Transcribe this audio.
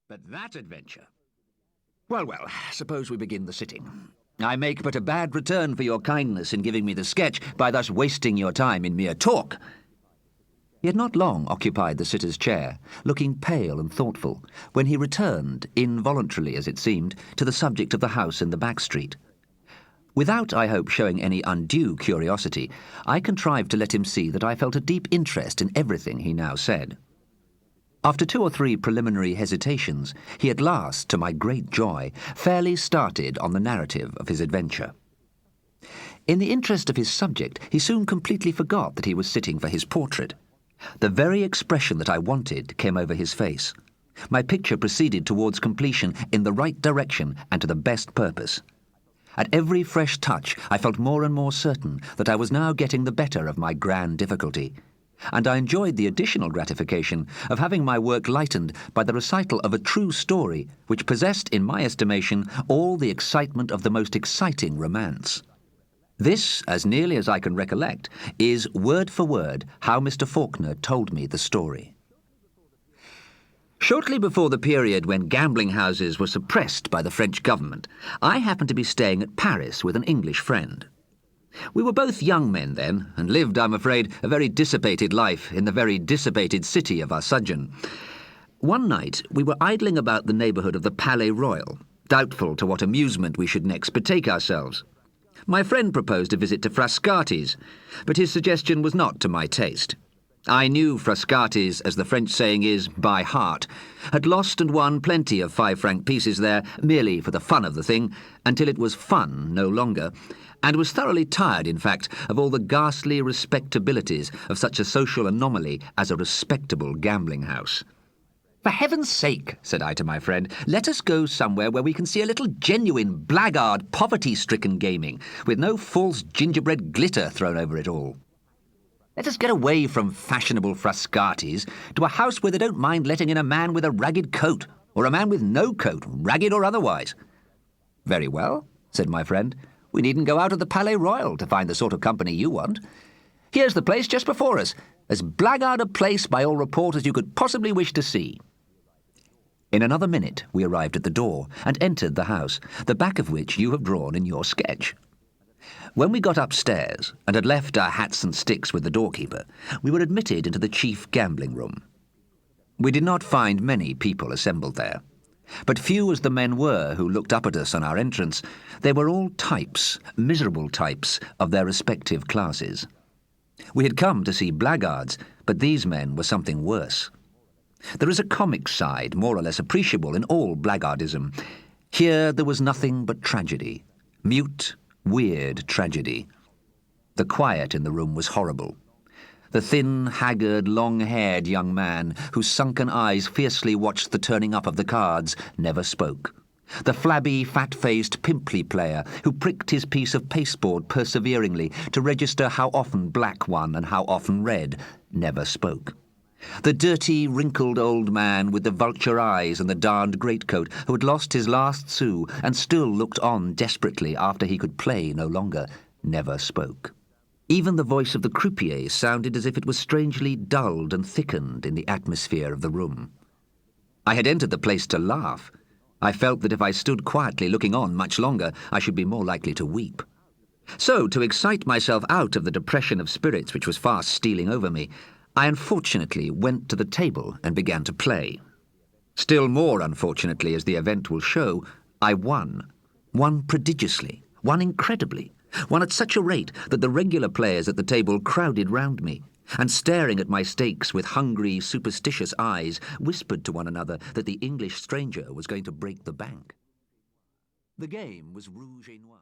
But that adventure... Well, suppose we begin the sitting. I make but a bad return for your kindness in giving me the sketch by thus wasting your time in mere talk. He had not long occupied the sitter's chair, looking pale and thoughtful, when he returned, involuntarily as it seemed, to the subject of the house in the back street. Without, I hope, showing any undue curiosity, I contrived to let him see that I felt a deep interest in everything he now said. After 2 or 3 preliminary hesitations, he at last, to my great joy, fairly started on the narrative of his adventure. In the interest of his subject, he soon completely forgot that he was sitting for his portrait. The very expression that I wanted came over his face. My picture proceeded towards completion in the right direction and to the best purpose. At every fresh touch, I felt more and more certain that I was now getting the better of my grand difficulty, and I enjoyed the additional gratification of having my work lightened by the recital of a true story which possessed, in my estimation, all the excitement of the most exciting romance. This, as nearly as I can recollect, is word for word how Mr. Faulkner told me the story. Shortly before the period when gambling houses were suppressed by the French government, I happened to be staying at Paris with an English friend. We were both young men then, and lived, I'm afraid, a very dissipated life in the very dissipated city of our sojourn. One night we were idling about the neighbourhood of the Palais Royal, doubtful to what amusement we should next betake ourselves. My friend proposed a visit to Frascati's, but his suggestion was not to my taste. I knew Frascati's, as the French saying is, by heart, had lost and won plenty of 5-franc pieces there, merely for the fun of the thing, until it was fun no longer, and was thoroughly tired, in fact, of all the ghastly respectabilities of such a social anomaly as a respectable gambling house. "For heaven's sake," said I to my friend, "let us go somewhere where we can see a little genuine, blackguard, poverty-stricken gaming, with no false gingerbread glitter thrown over it all. Let us get away from fashionable Frascati's to a house where they don't mind letting in a man with a ragged coat, or a man with no coat, ragged or otherwise." "Very well," said my friend. "We needn't go out of the Palais Royal to find the sort of company you want. Here's the place just before us, as blackguard a place by all report as you could possibly wish to see." In another minute we arrived at the door and entered the house, the back of which you have drawn in your sketch. When we got upstairs and had left our hats and sticks with the doorkeeper, we were admitted into the chief gambling room. We did not find many people assembled there, but few as the men were who looked up at us on our entrance, they were all types, miserable types, of their respective classes. We had come to see blackguards, but these men were something worse. There is a comic side, more or less appreciable in all blackguardism. Here there was nothing but tragedy, mute, weird tragedy. The quiet in the room was horrible. The thin, haggard, long-haired young man, whose sunken eyes fiercely watched the turning up of the cards, never spoke. The flabby, fat-faced, pimply player, who pricked his piece of pasteboard perseveringly to register how often black won and how often red, never spoke. The dirty, wrinkled old man with the vulture eyes and the darned greatcoat, who had lost his last sou and still looked on desperately after he could play no longer, never spoke. Even the voice of the croupier sounded as if it was strangely dulled and thickened in the atmosphere of the room. I had entered the place to laugh. I felt that if I stood quietly looking on much longer, I should be more likely to weep. So, to excite myself out of the depression of spirits which was fast stealing over me, I unfortunately went to the table and began to play. Still more unfortunately, as the event will show, I won. Won prodigiously, won incredibly, won at such a rate that the regular players at the table crowded round me, and staring at my stakes with hungry, superstitious eyes, whispered to one another that the English stranger was going to break the bank. The game was rouge et noir.